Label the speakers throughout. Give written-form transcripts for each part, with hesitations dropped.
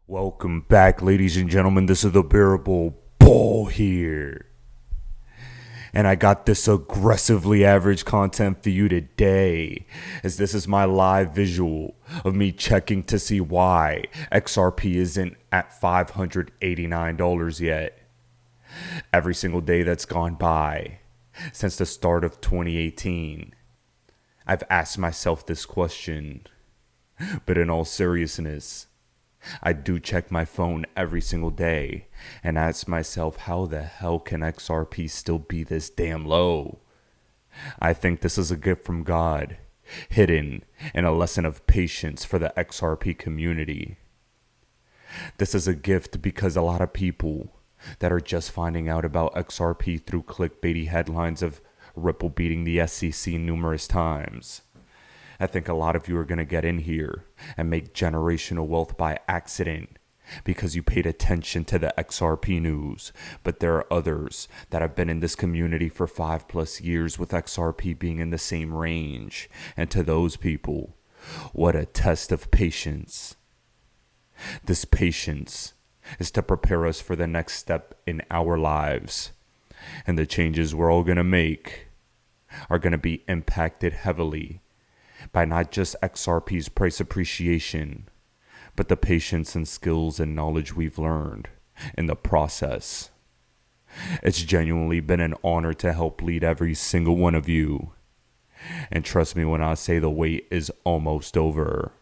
Speaker 1: Welcome back, ladies and gentlemen. This is the Bearable Ball here. And I got this aggressively average content for you today, as this is my live visual of me checking to see why XRP isn't at $589 yet. Every single day that's gone by since the start of 2018, I've asked myself this question. But in all seriousness, I do check my phone every single day and ask myself, how the hell can XRP still be this damn low? I think this is a gift from God, hidden in a lesson of patience for the XRP community. This is a gift because a lot of people that are just finding out about XRP through clickbaity headlines of Ripple beating the SEC numerous times. I think a lot of you are going to get in here and make generational wealth by accident because you paid attention to the XRP news. But there are others that have been in this community for 5+ years with XRP being in the same range. And to those people, what a test of patience. This patience is to prepare us for the next step in our lives. And the changes we're all going to make are going to be impacted heavily by not just XRP's price appreciation, but the patience and skills and knowledge we've learned in the process. It's genuinely been an honor to help lead every single one of you. And trust me when I say the wait is almost over.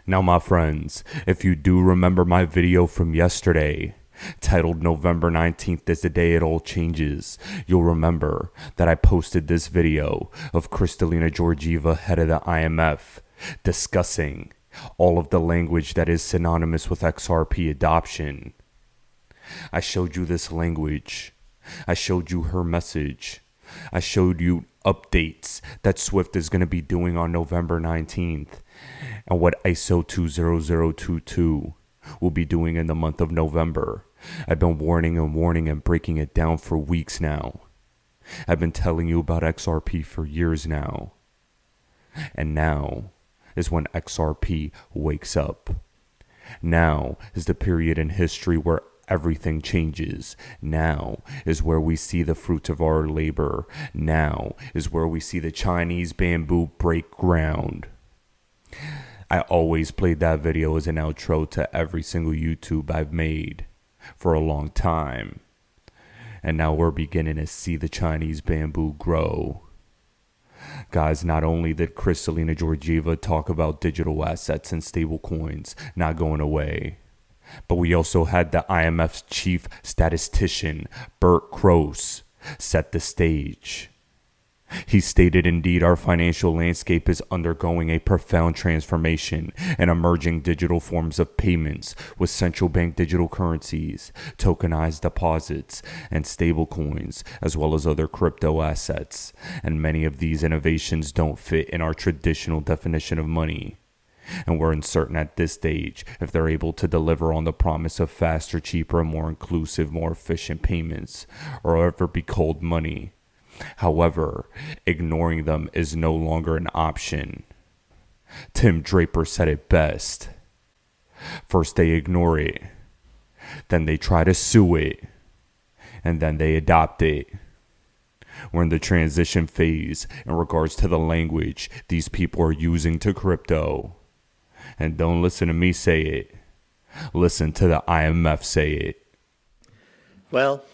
Speaker 1: Now, my friends, if you do remember my video from yesterday, titled November 19th is the day it all changes, you'll remember that I posted this video of Kristalina Georgieva, head of the IMF, discussing all of the language that is synonymous with XRP adoption. I showed you this language. I showed you her message. I showed you updates that Swift is going to be doing on November 19th and what ISO 20022 will be doing in the month of November. I've been warning and breaking it down for weeks now. I've been telling you about XRP for years now. And now is when XRP wakes up. Now is the period in history where everything changes. Now is where we see the fruits of our labor. Now is where we see the Chinese bamboo break ground. I always played that video as an outro to every single YouTube I've made for a long time. And now we're beginning to see the Chinese bamboo grow. Guys, not only did Kristalina Georgieva talk about digital assets and stablecoins not going away, but we also had the IMF's chief statistician, Bert Kroos, set the stage. He stated, indeed, our financial landscape is undergoing a profound transformation and emerging digital forms of payments with central bank digital currencies, tokenized deposits, and stablecoins, as well as other crypto assets. And many of these innovations don't fit in our traditional definition of money. And we're uncertain at this stage if they're able to deliver on the promise of faster, cheaper, more inclusive, more efficient payments, or ever be called money. However, ignoring them is no longer an option. Tim Draper said it best. First they ignore it, then they try to sue it, and then they adopt it. We're in the transition phase in regards to the language these people are using to crypto. And don't listen to me say it. Listen to the IMF say it.
Speaker 2: Well,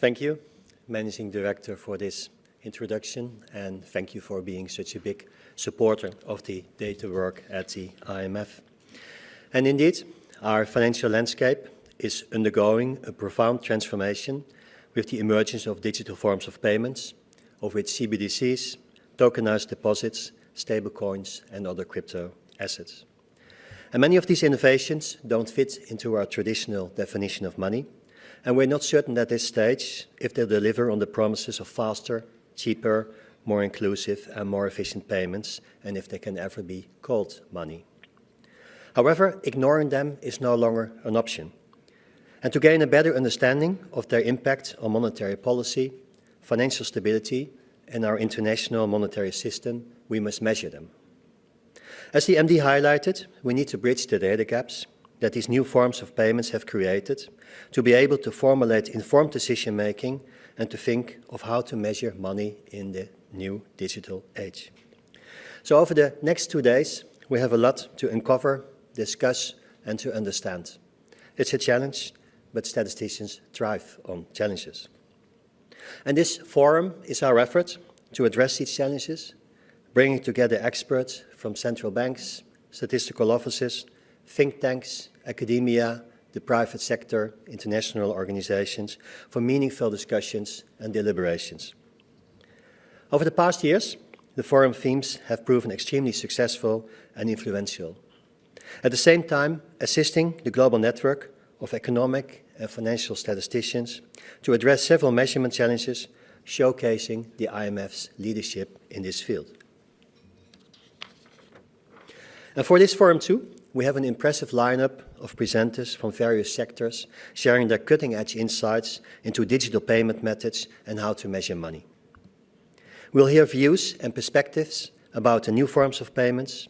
Speaker 2: thank you, Managing Director, for this introduction, and thank you for being such a big supporter of the data work at the IMF. And indeed, our financial landscape is undergoing a profound transformation with the emergence of digital forms of payments, of which CBDCs, tokenized deposits, stablecoins, and other crypto assets. And many of these innovations don't fit into our traditional definition of money, and we're not certain at this stage if they deliver on the promises of faster, cheaper, more inclusive and more efficient payments, and if they can ever be called money. However, ignoring them is no longer an option. And to gain a better understanding of their impact on monetary policy, financial stability, and our international monetary system, we must measure them. As the MD highlighted, we need to bridge the data gaps that these new forms of payments have created to be able to formulate informed decision-making and to think of how to measure money in the new digital age. So over the next 2 days, we have a lot to uncover, discuss, and to understand. It's a challenge, but statisticians thrive on challenges. And this forum is our effort to address these challenges, bringing together experts from central banks, statistical offices, think tanks, academia, the private sector, international organizations, for meaningful discussions and deliberations. Over the past years, the forum themes have proven extremely successful and influential. At the same time, assisting the global network of economic and financial statisticians to address several measurement challenges, showcasing the IMF's leadership in this field. And for this forum too, we have an impressive lineup of presenters from various sectors sharing their cutting-edge insights into digital payment methods and how to measure money. We'll hear views and perspectives about the new forms of payments,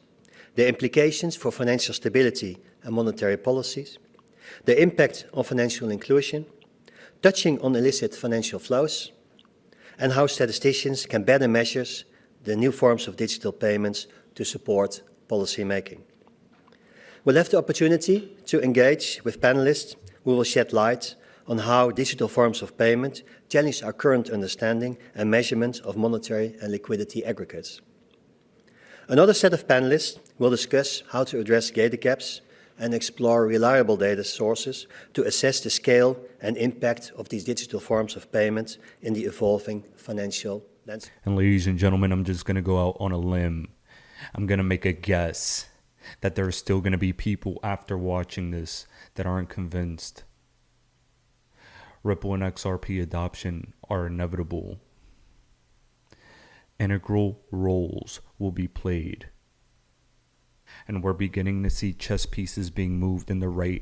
Speaker 2: the implications for financial stability and monetary policies, the impact on financial inclusion, touching on illicit financial flows, and how statisticians can better measure the new forms of digital payments to support policy making. We'll have the opportunity to engage with panelists who will shed light on how digital forms of payment challenge our current understanding and measurement of monetary and liquidity aggregates. Another set of panelists will discuss how to address data gaps and explore reliable data sources to assess the scale and impact of these digital forms of payment in the evolving financial landscape.
Speaker 1: And ladies and gentlemen, I'm just going to go out on a limb. I'm going to make a guess that there are still going to be people after watching this that aren't convinced. Ripple and XRP adoption are inevitable. Integral roles will be played. And we're beginning to see chess pieces being moved in the right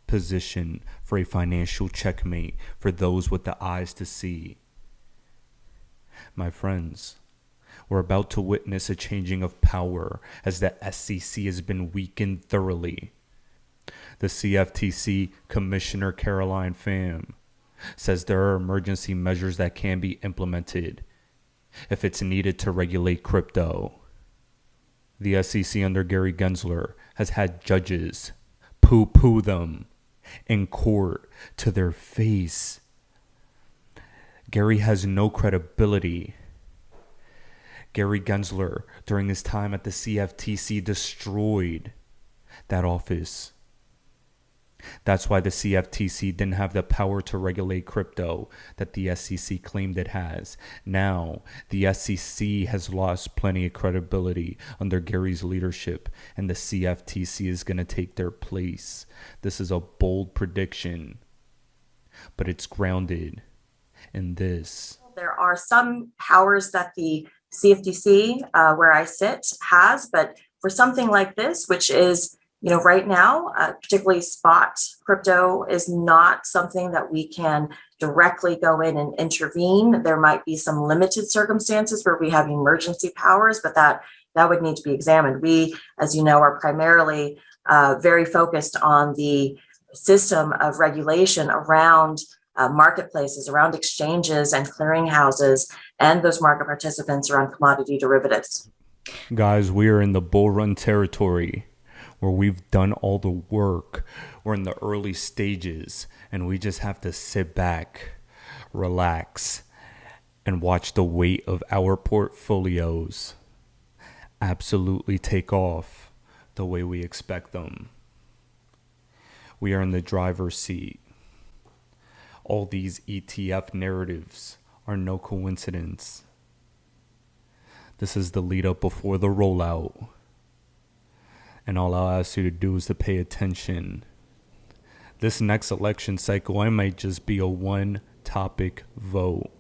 Speaker 1: position for a financial checkmate for those with the eyes to see. My friends, we're about to witness a changing of power as the SEC has been weakened thoroughly. The CFTC Commissioner Caroline Pham says there are emergency measures that can be implemented if it's needed to regulate crypto. The SEC under Gary Gensler has had judges poo-poo them in court to their face. Gary has no credibility. Gary Gensler, during his time at the CFTC, destroyed that office. That's why the CFTC didn't have the power to regulate crypto that the SEC claimed it has. Now, the SEC has lost plenty of credibility under Gary's leadership, and the CFTC is going to take their place. This is a bold prediction, but it's grounded in this.
Speaker 3: There are some powers that the CFTC, where I sit, has, but for something like this, which is, right now, particularly spot crypto, is not something that we can directly go in and intervene. There might be some limited circumstances where we have emergency powers, but that would need to be examined. We, as you know, are primarily very focused on the system of regulation around marketplaces, around exchanges and clearinghouses, and those market participants around commodity derivatives.
Speaker 1: Guys, we are in the bull run territory where we've done all the work. We're in the early stages, and we just have to sit back, relax, and watch the weight of our portfolios absolutely take off the way we expect them. We are in the driver's seat. All these ETF narratives are no coincidence. This is the lead up before the rollout. And all I'll ask you to do is to pay attention. This next election cycle, I might just be a one-topic vote.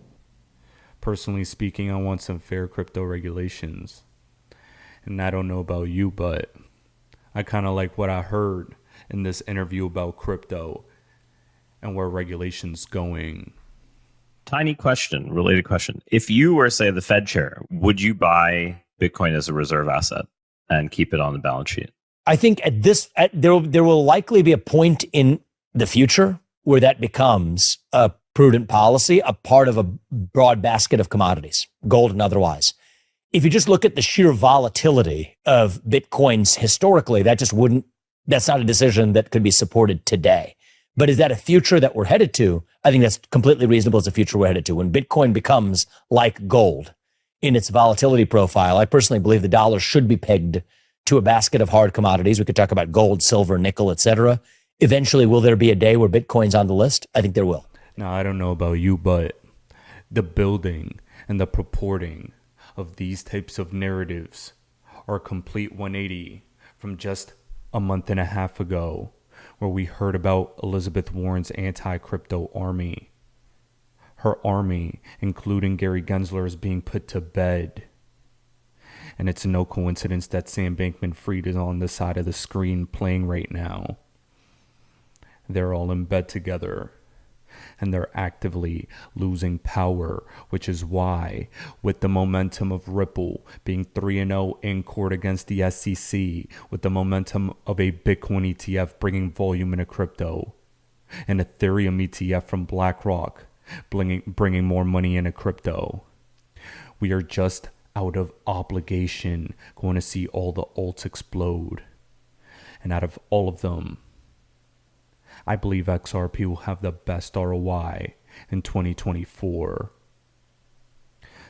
Speaker 1: Personally speaking, I want some fair crypto regulations. And I don't know about you, but I kind of like what I heard in this interview about crypto and where regulation's going.
Speaker 4: Tiny question, related question. If you were, say, the Fed chair, would you buy Bitcoin as a reserve asset and keep it on the balance sheet?
Speaker 5: I think there will likely be a point in the future where that becomes a prudent policy, a part of a broad basket of commodities, gold and otherwise. If you just look at the sheer volatility of Bitcoins historically, that's not a decision that could be supported today. But is that a future that we're headed to? I think that's completely reasonable as a future we're headed to. When Bitcoin becomes like gold in its volatility profile, I personally believe the dollar should be pegged to a basket of hard commodities. We could talk about gold, silver, nickel, etc. Eventually, will there be a day where Bitcoin's on the list? I think there will.
Speaker 1: Now, I don't know about you, but the building and the purporting of these types of narratives are a complete 180 from just a month and a half ago, where we heard about Elizabeth Warren's anti-crypto army. Her army, including Gary Gensler, is being put to bed. And it's no coincidence that Sam Bankman-Fried is on the side of the screen playing right now. They're all in bed together. And they're actively losing power, which is why, with the momentum of Ripple being 3-0 in court against the SEC, with the momentum of a Bitcoin ETF bringing volume into crypto, an Ethereum ETF from BlackRock bringing more money into crypto, we are just out of obligation going to see all the alts explode. And out of all of them, I believe XRP will have the best ROI in 2024.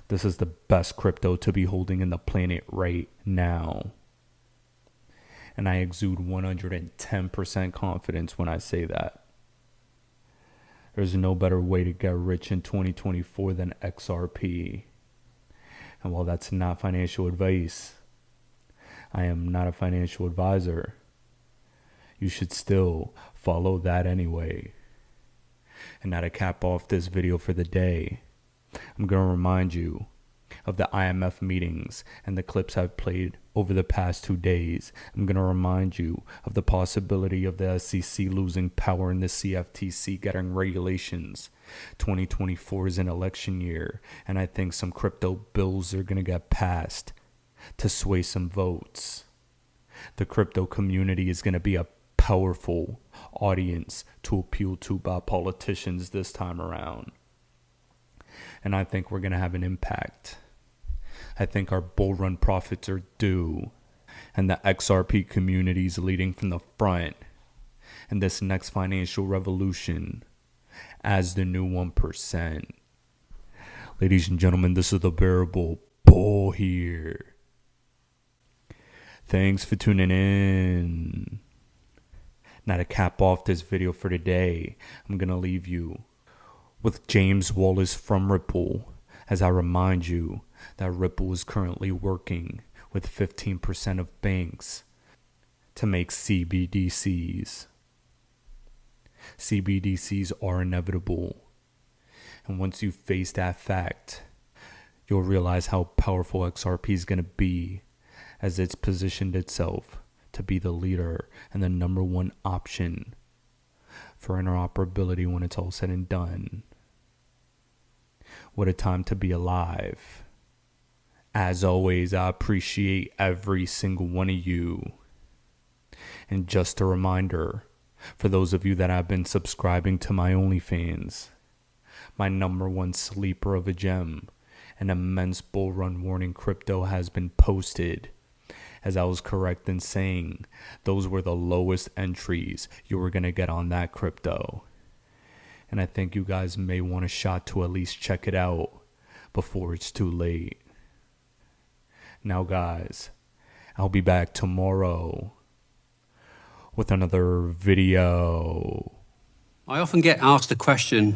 Speaker 1: This is the best crypto to be holding in the planet right now. And I exude 110% confidence when I say that. There's no better way to get rich in 2024 than XRP. And while that's not financial advice, I am not a financial advisor. You should still follow that anyway. And now to cap off this video for the day, I'm going to remind you of the IMF meetings and the clips I've played over the past 2 days. I'm going to remind you of the possibility of the SEC losing power in the CFTC getting regulations. 2024 is an election year, and I think some crypto bills are going to get passed to sway some votes. The crypto community is going to be a powerful audience to appeal to by politicians this time around. And I think we're going to have an impact. I think our bull run profits are due, and the XRP community is leading from the front in this next financial revolution as the new 1%. Ladies and gentlemen, this is the Bearable Bull here. Thanks for tuning in. Now to cap off this video for today, I'm going to leave you with James Wallace from Ripple as I remind you that Ripple is currently working with 15% of banks to make CBDCs. CBDCs are inevitable. And once you face that fact, you'll realize how powerful XRP is going to be as it's positioned itself to be the leader and the number one option for interoperability when it's all said and done. What a time to be alive. As always, I appreciate every single one of you. And just a reminder, for those of you that have been subscribing to my OnlyFans, my number one sleeper of a gem, an immense bull run warning crypto has been posted. As I was correct in saying, those were the lowest entries you were going to get on that crypto. And I think you guys may want a shot to at least check it out before it's too late. Now guys, I'll be back tomorrow with another video.
Speaker 6: I often get asked the question,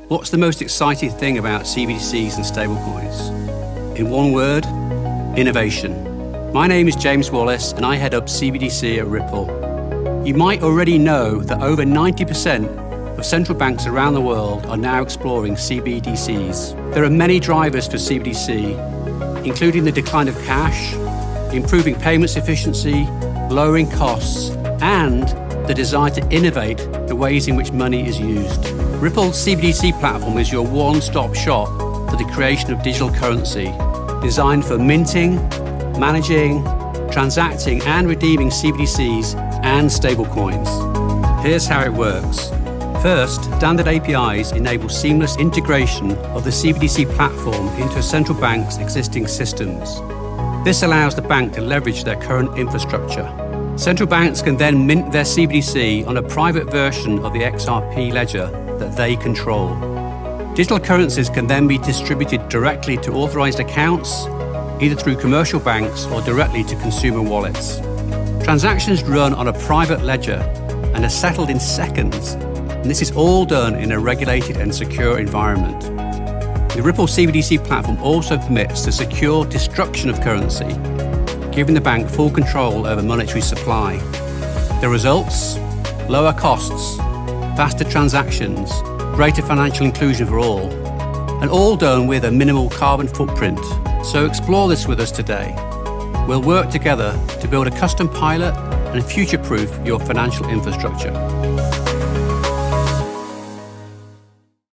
Speaker 6: what's the most exciting thing about CBDCs and stablecoins? In one word, innovation. My name is James Wallace and I head up CBDC at Ripple. You might already know that over 90% of central banks around the world are now exploring CBDCs. There are many drivers for CBDC, including the decline of cash, improving payments efficiency, lowering costs, and the desire to innovate the ways in which money is used. Ripple's CBDC platform is your one-stop shop for the creation of digital currency, designed for minting, managing, transacting and redeeming CBDCs and stablecoins. Here's how it works. First, standard APIs enable seamless integration of the CBDC platform into a central bank's existing systems. This allows the bank to leverage their current infrastructure. Central banks can then mint their CBDC on a private version of the XRP ledger that they control. Digital currencies can then be distributed directly to authorized accounts, either through commercial banks or directly to consumer wallets. Transactions run on a private ledger and are settled in seconds, and this is all done in a regulated and secure environment. The Ripple CBDC platform also permits the secure destruction of currency, giving the bank full control over monetary supply. The results? Lower costs, faster transactions, greater financial inclusion for all, and all done with a minimal carbon footprint. So explore this with us today. We'll work together to build a custom pilot and future-proof your financial infrastructure.